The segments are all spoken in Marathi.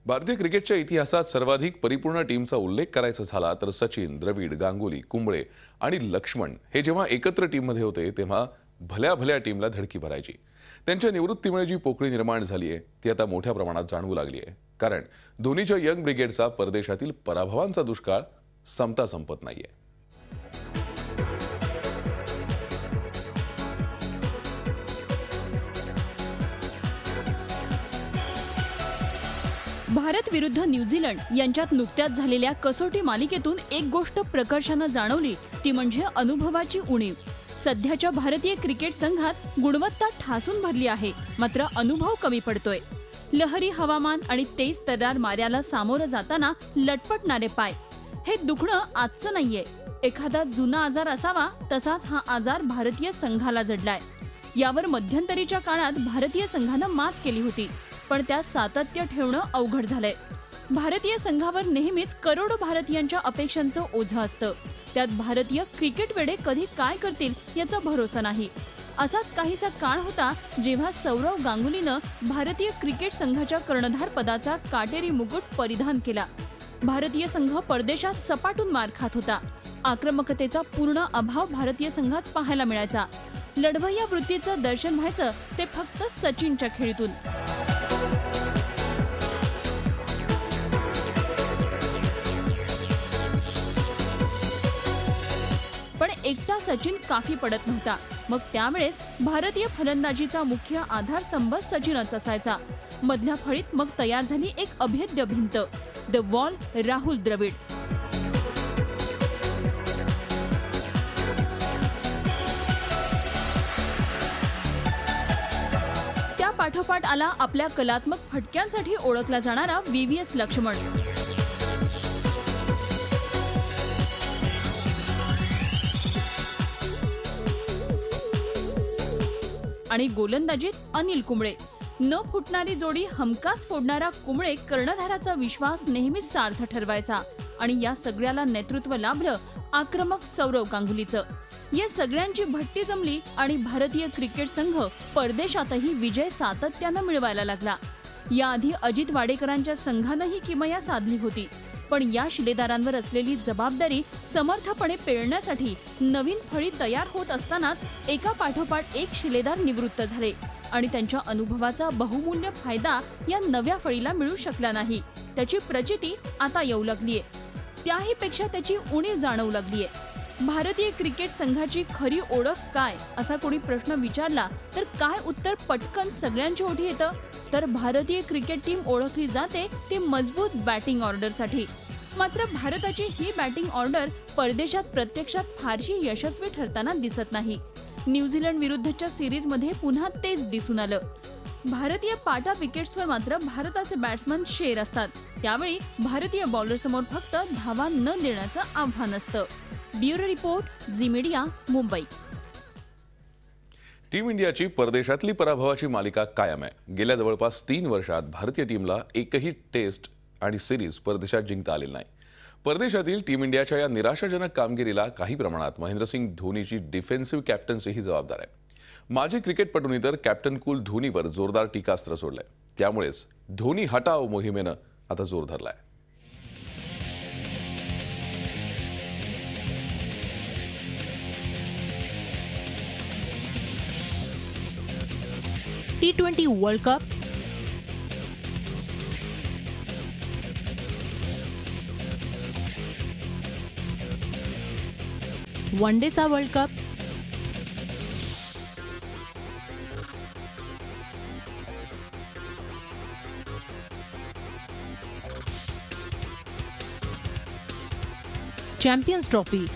भारतीय क्रिकेटच्या इतिहासात सर्वाधिक परिपूर्ण टीमचा उल्लेख करायचा झाला तर सचिन, द्रविड, गांगुली, कुंबळे आणि लक्ष्मण हे जेव्हा एकत्र टीममध्ये होते तेव्हा भल्या भल्या टीमला धडकी भरायची। त्यांच्या निवृत्तीमुळे जी पोकळी निर्माण झाली आहे ती आता मोठ्या प्रमाणात जाणवू लागली आहे, कारण धोनीच्या यंग ब्रिगेडचा परदेशातील पराभवांचा दुष्काळ संपता संपत नाहीये। भारत विरुद्ध न्यूझीलंड यांच्यात नुकत्याच झालेल्या कसोटी मालिकेतून एक गोष्ट प्रकर्षाने जाणवली, ती म्हणजे अनुभवाची उणीव। सध्याच्या भारतीय क्रिकेट संघात गुणवत्ता ठासून भरली आहे, मात्र अनुभव कमी पडतोय। लहरी हवामान आणि तेज तर्रार मार्याला सामोरं जाताना लटपटणारे पाय, हे दुखणं आजचं नाहीये। एखादा जुना आजार असावा तसाच हा आजार भारतीय संघाला जडलाय। यावर मध्यंतरीच्या काळात भारतीय संघानं मात केली होती, पण त्यात सातत्य ठेवणं अवघड झालंय। भारतीय संघावर नेहमीच करोडो भारतीयांच्या अपेक्षांचं ओझं असतं, त्यात भारतीय क्रिकेट वेडे कधी काय करतील याचा भरोसा नाही। असाच काहीसा काळ होता जेव्हा सौरव गांगुलीनं भारतीय क्रिकेट संघाच्या कर्णधार पदाचा काटेरी मुकुट परिधान केला। भारतीय संघ परदेशात सपाटून मार खात होता, आक्रमकतेचा पूर्ण अभाव भारतीय संघात पाहायला मिळायचा। लढवय्या वृत्तीचं दर्शन व्हायचं ते फक्त सचिनच्या खेळीतून। पण एकटा सचिन काफी पडत नव्हता। मग त्यावेळेस भारतीय फलंदाजीचा मुख्य आधारस्तंभ सचिनच असायचा। मधल्या फळीत मग तयार झाली एक अभेद्य भिंत, द वॉल, राहुल द्रविड। त्या पाठोपाठ आला आपल्या कलात्मक फटक्यांसाठी ओळखला जाणारा व्हीव्हीएस लक्ष्मण आणि गोलंदाजीत अनिल कुंबळे। न फुटणारी जोडी हमखास फोडणारा कुंबळे कर्णधाराचा विश्वास नेहमीच सार्थ ठरवायचा, आणि या सगळ्याला नेतृत्व लाभलं आक्रमक सौरव गांगुलीचं। या सगळ्यांची भट्टी जमली आणि भारतीय क्रिकेट संघ परदेशातही विजय सातत्यानं मिळवायला लागला। याआधी अजित वाडेकरांच्या संघानंही किमया साधली होती, पण या शिलेदारांवर असलेली जबाबदारी समर्थपणे पेलण्यासाठी नवीन फळी तयार होत असतानाच एका पाठोपाठ एक शिलेदार निवृत्त झाले आणि त्यांच्या अनुभवाचा बहुमूल्य फायदा या नव्या फळीला मिळू शकला नाही। त्याची प्रचिती आता येऊ लागलीये, त्याही पेक्षा त्याची उणीव जाणवू लागलीये। भारतीय क्रिकेट संघाची खरी ओळख काय, असा कोणी प्रश्न विचारला तर काय उत्तर पटकन सगळ्यांच्या ओठी येतं, तर भारतीय क्रिकेट टीम ओळखली जाते ती मजबूत बॅटिंग ऑर्डरसाठी। मात्र भारताची ही बॅटिंग ऑर्डर परदेशात प्रत्यक्षात फारशी यशस्वी ठरताना दिसत नाही। न्यूझीलंड विरुद्धच्या सिरीजमध्ये पुन्हा तेच दिसून आलं। भारतीय पाटा विकेट्सवर मात्र भारताचे बॅट्समन शेर असतात, त्यावेळी भारतीय बॉलरसमोर फक्त धावा न देण्याचं आव्हान असतं। Bureau report, Zee Media, Mumbai. Team इंडियाची परदेशातली पराभवाची मालिका कायम आहे। गेल्या जवळपास 3 वर्षात भारतीय टीमला एकही टेस्ट आणि सिरीज परदेशात जिंकता आलेली नाही। परदेशातील टीम इंडियाच्या या निराशाजनक कामगिरीला काही प्रमाणात महेंद्रसिंग धोनीची डिफेन्सिव्ह कॅप्टन्सीही जबाबदार आहे। माजी क्रिकेटपटूंनी तर कॅप्टन कूल धोनीवर जोरदार टीकास्त्र सोडलंय, त्यामुळेच धोनी हटाव मोहिमेनं आता जोर धरलाय। T20 वर्ल्ड कप, वनडेचा वर्ल्ड कप, चॅम्पियन्स ट्रॉफी,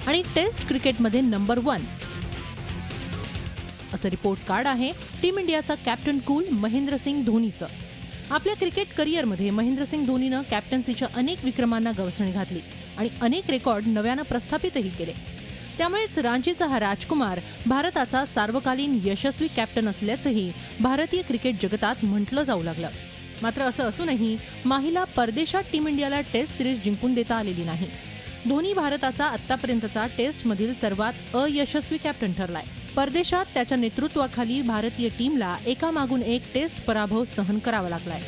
आणि टेस्ट क्रिकेटमध्ये नंबर 1 असं रिपोर्ट कार्ड आहे टीम इंडियाचा कॅप्टन कूल महेंद्रसिंग धोनीचं। आपल्या क्रिकेट करिअरमध्ये महेंद्रसिंग धोनीनं कॅप्टन्सीच्या अनेक विक्रमांना गवसणी घातली आणि अनेक रेकॉर्ड नव्यानं प्रस्थापितही केले। त्यामुळेच रांचीचा हा राजकुमार भारताचा सार्वकालीन यशस्वी कॅप्टन असल्याचंही भारतीय क्रिकेट जगतात म्हटलं जाऊ लागलं। मात्र असं असूनही माहीला परदेशात टीम इंडियाला टेस्ट सिरीज जिंकून देता आलेली नाही। धोनी भारताचा आतापर्यंतचा टेस्टमधील सर्वात अयशस्वी कॅप्टन ठरलाय. परदेशात त्याच्या नेतृत्वाखाली भारतीय टीमला एकामागून एक टेस्ट पराभव सहन करावा लागलाय.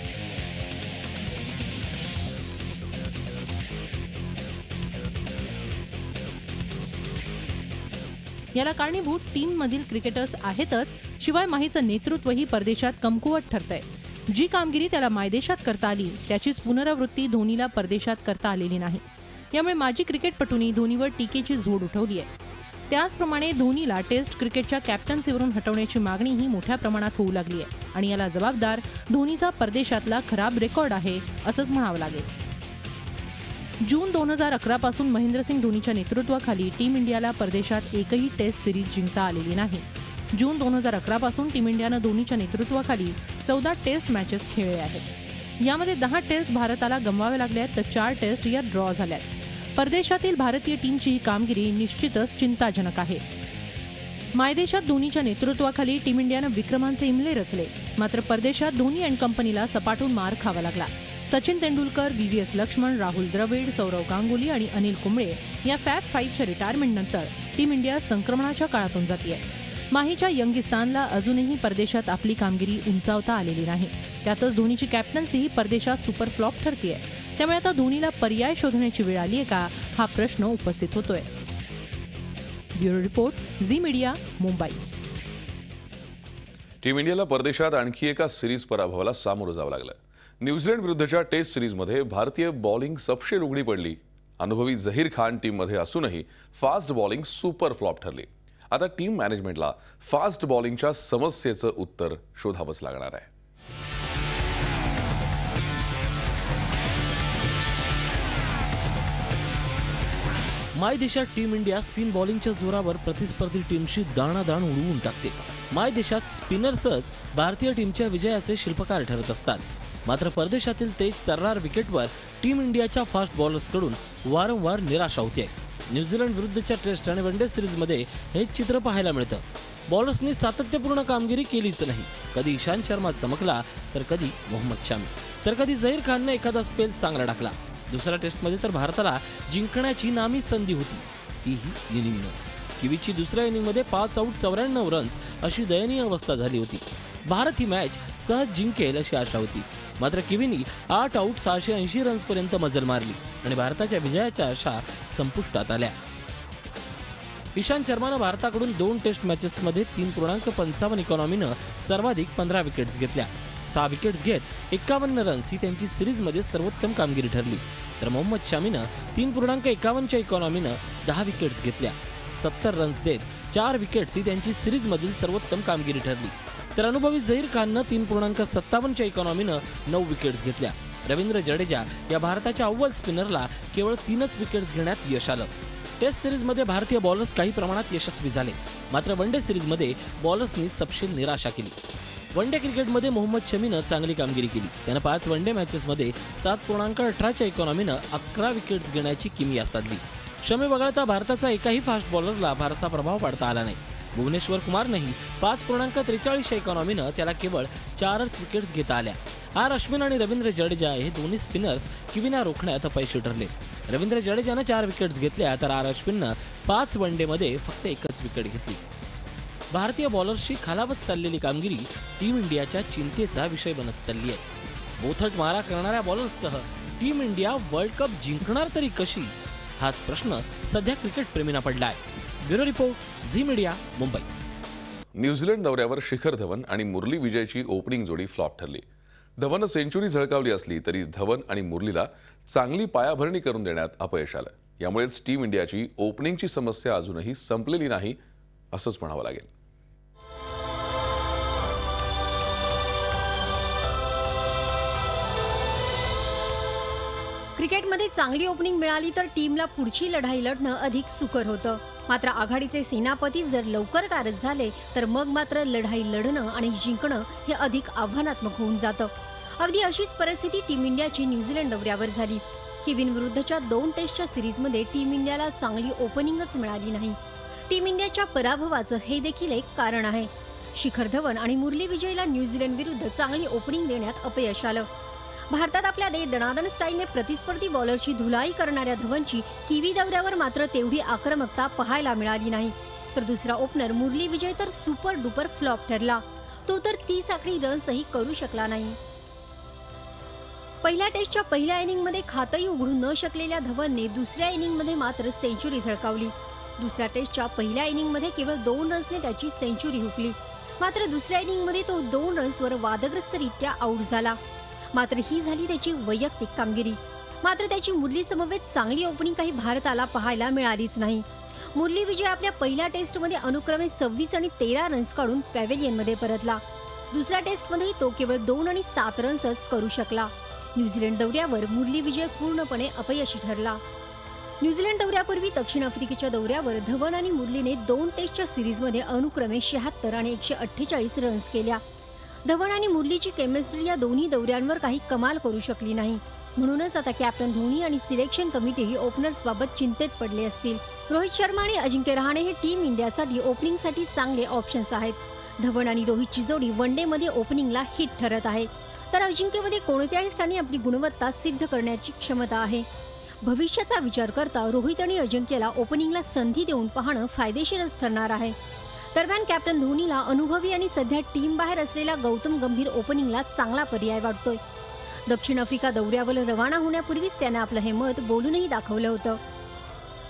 याला कारणीभूत टीममधील क्रिकेटर्स आहेतच, शिवाय माहीचं नेतृत्वही परदेशात कमकुवत ठरतंय. जी कामगिरी त्याला मायदेशात करता आली त्याचीच पुनरावृत्ती धोनीला परदेशात करता आलेली नाही. यामुळे माजी क्रिकेटपटूंनी धोनीवर टीकेची झोड उठवली आहे. त्याचप्रमाणे धोनीला टेस्ट क्रिकेटच्या कॅप्टन्सीवरून हटवण्याची मागणीही मोठ्या प्रमाणात होऊ लागली आहे आणि याला जबाबदार धोनीचा परदेशातला खराब रेकॉर्ड आहे असंच म्हणावं लागेल. जून 2011 पासून महेंद्रसिंग धोनीच्या नेतृत्वाखाली टीम इंडियाला परदेशात एकही टेस्ट सिरीज जिंकता आलेली नाही. जून 2011 पासून टीम इंडियानं धोनीच्या नेतृत्वाखाली 14 टेस्ट मॅचेस खेळले आहेत. यामध्ये 10 टेस्ट भारताला गमवाव्या लागल्या तर 4 टेस्ट या ड्रॉ झाल्यात. परदेशातील भारतीय टीमची ही कामगिरी निश्चितच चिंताजनक आहे. मायदेशात धोनीच्या नेतृत्वाखाली टीम इंडियानं विक्रमांचे इमले रचले, मात्र परदेशात धोनी अँड कंपनीला सपाटून मार खावा लागला. सचिन तेंडुलकर, VVS लक्ष्मण, राहुल द्रविड, सौरव गांगुली आणि अनिल कुंबळे या फॅब 5च्या रिटायरमेंटनंतर टीम इंडिया संक्रमणाच्या काळातून जातीये. माहीच्या यंगिस्तानला अजूनही परदेशात आपली कामगिरी उंचावता आलेली नाही. त्यातच धोनीची कॅप्टन्सीही परदेशात सुपर फ्लॉप ठरतीये. त्यामुळे आता धोनीला पर्याय शोधण्याची वेळ आली आहे का, हा प्रश्न उपस्थित होतोय. Bureau report, Zee Media, Mumbai. Team इंडियाला परदेशात आणखी एका सिरीज पराभवाला सामोरं जावं लागलं. न्यूझीलंड विरुद्धच्या टेस्ट सिरीजमध्ये भारतीय बॉलिंग सपशेल उघडी पडली. अनुभवी झहीर खान टीममध्ये असूनही फास्ट बॉलिंग सुपर फ्लॉप ठरली. आता टीम मॅनेजमेंटला फास्ट बॉलिंगच्या समस्येचं उत्तर शोधावंच लागणार आहे. मायदेशात टीम इंडिया स्पिन बॉलिंगच्या जोरावर प्रतिस्पर्धी टीमशी दाणादाण उडवून टाकते. मायदेशात स्पिनर्सच भारतीय टीमच्या विजयाचे शिल्पकार ठरत असतात. मात्र परदेशातील तेज तर्रार विकेटवर टीम इंडियाच्या फास्ट बॉलर्सकडून वारंवार निराशा होते. न्यूझीलंड विरुद्धच्या टेस्ट आणि वनडे सिरीजमध्ये हे चित्र पाहायला मिळतं. बॉलर्सनी सातत्यपूर्ण कामगिरी केलीच नाही. कधी ईशांत शर्मा चमकला तर कधी मोहम्मद शामी, तर कधी झहीर खानने एखादा स्पेल चांगला टाकला. दुसऱ्या टेस्टमध्ये तर भारताला जिंकण्याची नामी संधी होती, तीही इनिंगनं. किवीची दुसऱ्या इनिंगमध्ये 5 आऊट 94 रन्स अशी दयनीय अवस्था झाली होती. भारत ही मॅच सहज जिंकेल अशी आशा होती. मात्र किवीनी 8 आऊट 680 रन्सपर्यंत मजल मारली आणि भारताच्या विजयाच्या आशा संपुष्टात आल्या. ईशांत शर्मानं भारताकडून 2 टेस्ट मॅचेसमध्ये 3.55 इकॉनॉमीनं सर्वाधिक 15 विकेट्स घेतल्या. 6 विकेट्स घेत 51 रन्स ही त्यांची सिरीजमध्ये सर्वोत्तम कामगिरी ठरली. तर मोहम्मद शामीनं 3.51च्या इकॉनॉमीनं 10 विकेट्स घेतल्या. 70 रन्स देत 4 विकेट्स ही त्यांची सिरीजमधील सर्वोत्तम कामगिरी ठरली. तर अनुभवी झहीर खाननं 3.57च्या इकॉनॉमीनं 9 विकेट्स घेतल्या. रवींद्र जडेजा या भारताच्या अव्वल स्पिनरला केवळ 3च विकेट्स घेण्यात यश आलं. टेस्ट सिरीजमध्ये भारतीय बॉलर्स काही प्रमाणात यशस्वी झाले, मात्र वनडे सिरीजमध्ये बॉलर्सनी सपशेल निराशा केली. वनडे क्रिकेटमध्ये मोहम्मद शमीनं चांगली कामगिरी केली. त्यानं 5 वनडे मॅचेसमध्ये 7.18च्या इकॉनॉमीनं 11 विकेट्स घेण्याची किमया साधली. शमी वगळता भारताचा एकाही फास्ट बॉलरला फारसा प्रभाव पाडता आला नाही. भुवनेश्वर कुमारनंही 5.43च्या इकॉनॉमीनं त्याला केवळ 4च विकेट्स घेता आल्या. आर अश्विन आणि रवींद्र जडेजा हे दोन्ही स्पिनर्स किवीना रोखण्यात अपयशी ठरले. रवींद्र जडेजानं 4 विकेट्स घेतल्या तर आर अश्विननं 5 वनडेमध्ये फक्त 1च विकेट घेतली. भारतीय बॉलर्सची खालावत चाललेली कामगिरी टीम इंडियाच्या चिंतेचा विषय बनत चालली आहे. बोथट मारा करणाऱ्या बॉलर्ससह टीम इंडिया वर्ल्ड कप जिंकणार तरी कशी, हाच प्रश्न सध्या क्रिकेट प्रेमींना पडलाय. Bureau report, Zee Media, Mumbai. New Zealand दौऱ्यावर शिखर धवन आणि मुरली विजयची ओपनिंग जोडी फ्लॉप ठरली. धवननं सेंचुरी झळकावली असली तरी धवन आणि मुरलीला चांगली पायाभरणी करून देण्यात अपयश आलं. यामुळेच टीम इंडियाची ओपनिंगची समस्या अजूनही संपलेली नाही असंच म्हणावं लागेल. क्रिकेटमध्ये चांगली ओपनिंग मिळाली तर टीमला पुढची लढाई लढणं अधिक सुकर होतं. मात्र आघाडीचे सेनापती जर लवकर कारज झाले तर मग मात्र लढाई लढणं आणि जिंकणं हे अधिक आव्हानात्मक होऊन जातं. अगदी अशीच परिस्थिती टीम इंडियाची न्यूझीलंड दौऱ्यावर झाली. किवीन विरुद्धच्या 2 टेस्टच्या सिरीजमध्ये टीम इंडियाला चांगली ओपनिंगच मिळाली नाही. टीम इंडियाच्या पराभवाचं हे देखील एक कारण आहे. शिखर धवन आणि मुरली विजयला न्यूझीलंड विरुद्ध चांगली ओपनिंग देण्यात अपयश आलं. भारतात आपल्या दणादण स्टाईलने प्रतिस्पर्धी बॉलरची धुलाई करणाऱ्या धवनची किवी दौऱ्यावर मात्र तेवढी आक्रमकता पाहायला मिळाली नाही. तर दुसरा ओपनर मुरली विजय तर सुपर डुपर फ्लॉप ठरला. तो तर 30 आकडी रन्सही करू शकला नाही. पहिल्या टेस्टच्या पहिल्या इनिंगमध्ये खातही उघडू न शकलेल्या धवनने दुसऱ्या इनिंगमध्ये मात्र सेंचुरी झळकावली. दुसऱ्या टेस्टच्या पहिल्या इनिंगमध्ये केवळ 2 रन्सने त्याची सेंचुरी हुकली. मात्र दुसऱ्या इनिंगमध्ये तो 2 रन्सवर वादग्रस्तरित्या आऊट झाला. मात्र ही झाली त्याची वैयक्तिक कामगिरी. मात्र त्याची मुरली समवेत चांगली ओपनिंग काही भारताला पाहायला मिळालीच नाही. मुरली विजय आपल्या पहिल्या टेस्टमध्ये अनुक्रमे 26 आणि 13 रन्स काढून पॅव्हेलियनमध्ये परतला. दुसऱ्या टेस्टमध्ये तो केवळ 2 आणि 7 रन्सच करू शकला. न्यूझीलंड दौऱ्यावर मुरली विजय पूर्णपणे अपयशी ठरला. न्यूझीलंड दौऱ्यापूर्वी दक्षिण आफ्रिकेच्या दौऱ्यावर धवन आणि मुरलीने 2 टेस्टच्या सिरीजमध्ये अनुक्रमे 76 आणि 148 रन्स केल्या. धवन आणि मुरलीची केमिस्ट्री या दोन्ही दौऱ्यांवर काही कमाल करू शकली नाही. म्हणूनच आता कॅप्टन धोनी आणि सिलेक्शन कमिटीही ओपनर्सबाबत चिंतेत पडले असतील. रोहित शर्मा आणि अजिंक्य रहाणे हे टीम इंडियासाठी ओपनिंगसाठी चांगले ऑप्शन्स आहेत. धवन आणि रोहितची जोडी वन डे मध्ये ओपनिंगला हिट ठरत आहे. तर अजिंक्यमध्ये कोणत्याही स्थानी आपली गुणवत्ता सिद्ध करण्याची क्षमता आहे. भविष्याचा विचार करता रोहित आणि अजिंक्यला ओपनिंगला संधी देऊन पाहणं फायदेशीरच ठरणार आहे. दरम्यान कॅप्टन धोनीला अनुभवी आणि सध्या टीम बाहेर असलेला गौतम गंभीर ओपनिंगला चांगला पर्याय वाटतोय. दक्षिण आफ्रिका दौऱ्यावर रवाना होण्यापूर्वीच त्याने आपलं हे मत बोलूनही दाखवलं होतं.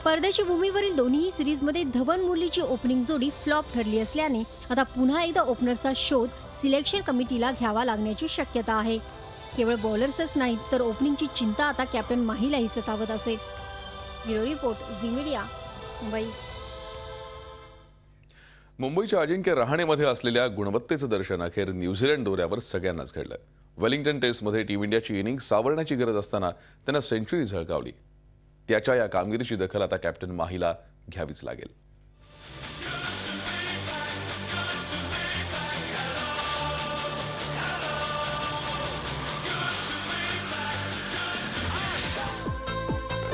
परदेशी भूमीवरील दोन्ही सिरीजमध्ये धवन मुरलीची ओपनिंग जोडी फ्लॉप ठरली असल्याने आता पुन्हा एकदा ओपनरचा शोध सिलेक्शन कमिटीला घ्यावा लागण्याची शक्यता आहे. केवळ बॉलर्सच नाहीत तर ओपनिंगची चिंता आता कॅप्टन माहीलाही सतावत असेल. Bureau report Zee Media, Mumbai. मुंबईच्या अजिंक्य रहाणेमध्ये असलेल्या गुणवत्तेचं दर्शन अखेर न्यूझीलंड दौऱ्यावर सगळ्यांनाच घडलं. वेलिंग्टन टेस्टमध्ये टीम इंडियाची इनिंग सावरण्याची गरज असताना त्यानं सेंचुरी झळकावली. त्याच्या या कामगिरीची दखल आता कॅप्टन माहीला घ्यावीच लागेल.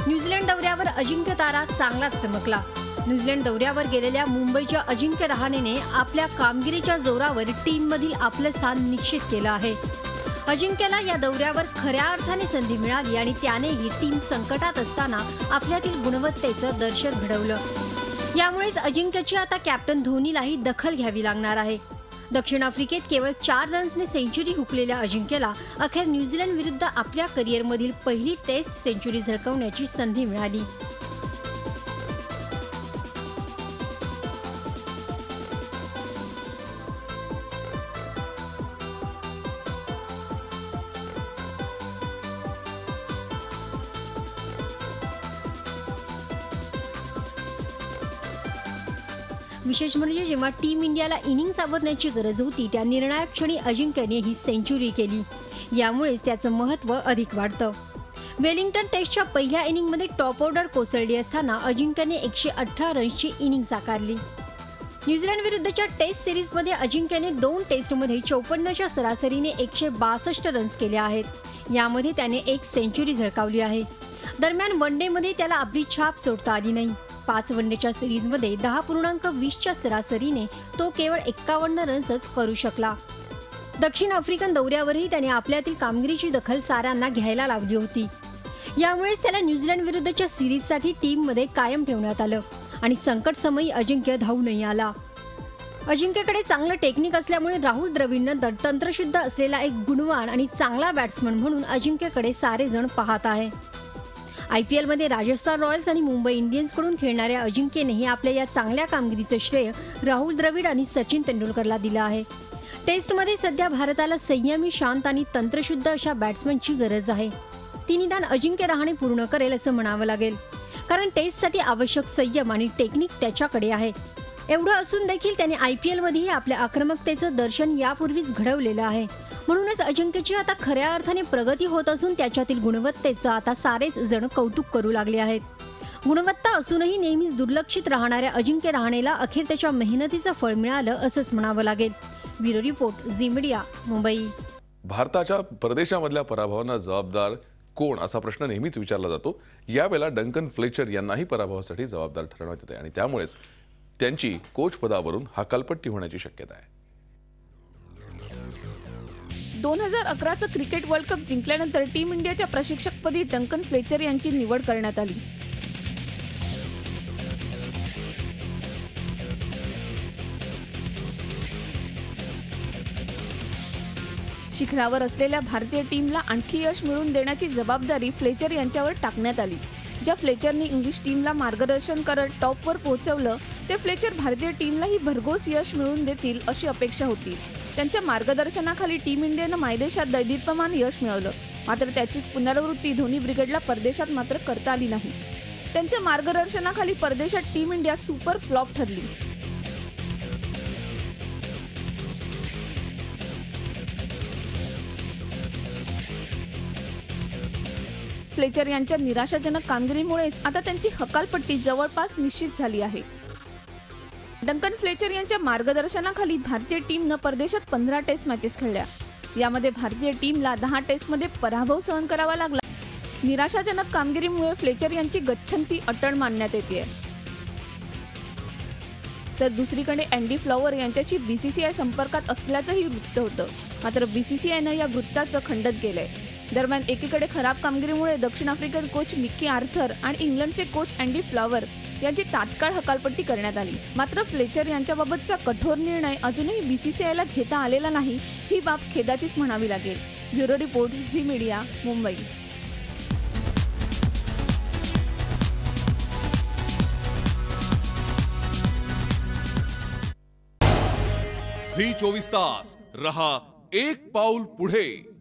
न्यूझीलंड दौऱ्यावर अजिंक्य तारा चांगलाच चमकला. न्यूझीलंड दौऱ्यावर गेलेल्या मुंबईच्या अजिंक्य रहाणेने आपल्या कामगिरीच्या जोरावर टीममधील आपलं स्थान निश्चित केलं आहे. अजिंक्यला या दौऱ्यावर खऱ्या अर्थाने संधी मिळाली आणि त्यानेही टीम संकटात असताना आपल्यातील गुणवत्तेचं दर्शन घडवलं. यामुळेच अजिंक्यची आता कॅप्टन धोनीलाही दखल घ्यावी लागणार आहे. दक्षिण आफ्रिकेत केवळ 4 रन्सने सेंचुरी हुकलेल्या अजिंक्यला अखेर न्यूझीलंड विरुद्ध आपल्या करिअरमधील पहिली टेस्ट सेंचुरी झळकवण्याची संधी मिळाली. विशेष म्हणजे जेव्हा टीम इंडियाला इनिंग सावरण्याची गरज होती त्या निर्णायक क्षणी अजिंक्यने ही सेंचुरी केली. यामुळेच त्याचं महत्त्व अधिक वाढतं. वेलिंग्टन टेस्टच्या पहिल्या इनिंगमध्ये टॉप ऑर्डर कोसळली असताना अजिंक्यने 118 रन्सची इनिंग साकारली. न्यूझीलंड विरुद्धच्या टेस्ट सिरीजमध्ये अजिंक्यने 2 टेस्टमध्ये 54च्या सरासरीने 162 रन्स केले आहेत. यामध्ये त्याने 1 सेंचुरी झळकावली आहे. दरम्यान वन डेमध्ये त्याला आपली छाप सोडता आली नाही. 5 वनडेच्या सिरीजमध्ये 10.20च्या सरासरीने तो केवळ 51 रन्सच करू शकला. दक्षिण आफ्रिकन दौऱ्यावरही त्याने आपल्यातील कामगिरीची दखल साऱ्यांना घ्यायला लावली होती. यामुळेच त्याला न्यूझीलंड विरुद्धच्या सिरीजसाठी टीममध्ये कायम ठेवण्यात आलं आणि संकटसमयी अजिंक्य धावूनही आला. अजिंक्यकडे चांगलं टेक्निक असल्यामुळे राहुल द्रविडनं तंत्रशुद्ध असलेला एक गुणवान आणि चांगला बॅट्समन म्हणून अजिंक्यकडे सारेजण पाहत आहे. IPLमध्ये राजस्थान रॉयल्स आणि मुंबई इंडियन्सकडून खेळणाऱ्या अजिंक्यनेही आपल्या या चांगल्या कामगिरीचं श्रेय राहुल द्रविड आणि सचिन तेंडुलकरला दिलं आहे. टेस्टमध्ये सध्या भारताला संयमी, शांत आणि तंत्रशुद्ध अशा बॅट्समनची गरज आहे. ती निदान अजिंक्य रहाणे पूर्ण करेल असं म्हणावं लागेल. कारण टेस्टसाठी आवश्यक संयम आणि टेक्निक त्याच्याकडे आहे. एवढं असून देखील त्याने IPLमध्येही आपल्या आक्रमकतेचं दर्शन यापूर्वीच घडवलेलं आहे. म्हणूनच अजिंक्यची आता खऱ्या अर्थाने प्रगती होत असून त्याच्यातील गुणवत्तेचं आता सारेच जण कौतुक करू लागले आहेत. गुणवत्ता असूनही नेहमीच दुर्लक्षित राहणाऱ्या अजिंक्य रहाणेला अखेर त्याच्या मेहनतीचं फळ मिळालं असंच म्हणावं लागेल. Bureau report Zee Media, Mumbai. भारताच्या परदेशामधल्या पराभवांना जबाबदार कोण असा प्रश्न नेहमीच विचारला जातो. यावेळेला डंकन फ्लेचर यांनाही पराभवासाठी जबाबदार ठरवण्यात येते आणि त्यामुळेच त्यांची कोच पदावरून हकालपट्टी होण्याची शक्यता आहे. 2011चं क्रिकेट वर्ल्ड कप जिंकल्यानंतर टीम इंडियाच्या प्रशिक्षकपदी डंकन फ्लेचर यांची निवड करण्यात आली. शिखरावर असलेल्या भारतीय टीमला आणखी यश मिळवून देण्याची जबाबदारी फ्लेचर यांच्यावर टाकण्यात आली. ज्या फ्लेचरनी इंग्लिश टीमला मार्गदर्शन करत टॉपवर पोहोचवलं, ते फ्लेचर भारतीय टीमलाही भरघोस यश मिळवून देतील अशी अपेक्षा होती. त्यांच्या मार्गदर्शनाखाली टीम इंडियानं मायदेशात दैदिप्यमान यश मिळवलं. मात्र त्याचीच पुनरावृत्ती धोनी ब्रिगेडला परदेशात मात्र करता आली नाही. त्यांच्या मार्गदर्शनाखाली परदेशात टीम इंडिया सुपर फ्लॉप ठरली. फ्लेचर यांच्या निराशाजनक कामगिरीमुळेच आता त्यांची हकालपट्टी जवळपास निश्चित झाली आहे. डंकन फ्लेचर यांच्या मार्गदर्शनाखाली भारतीय टीमनं परदेशात 15 टेस्ट मॅचेस खेळल्या. यामध्ये भारतीय टीमला 10 टेस्टमध्ये पराभव सहन करावा लागला. निराशाजनक कामगिरीमुळे फ्लेचर यांची गच्छंती अटळ मानण्यात येते. तर दुसरीकडे अँडी फ्लॉवर यांच्याशी बीसीसीआय संपर्कात असल्याचंही वृत्त होतं. मात्र बीसीसीआयनं या वृत्ताचं खंडन केलंय. दरम्यान एकीकडे खराब कामगिरीमुळे दक्षिण आफ्रिकन कोच मिकी आर्थर आणि इंग्लंडचे कोच अँडी फ्लॉवर यांची तात्काळ हकालपट्टी करण्यात आली. मात्र फ्लेचर यांच्याबाबतचा कठोर निर्णय अजूनही बीसीसीआयला घेता आलेला नाही. ही बाब खेदाचीच म्हणावी लागेल. Bureau report, Zee Media, Mumbai. Zee 24 तास रहा एक पाऊल पुढे.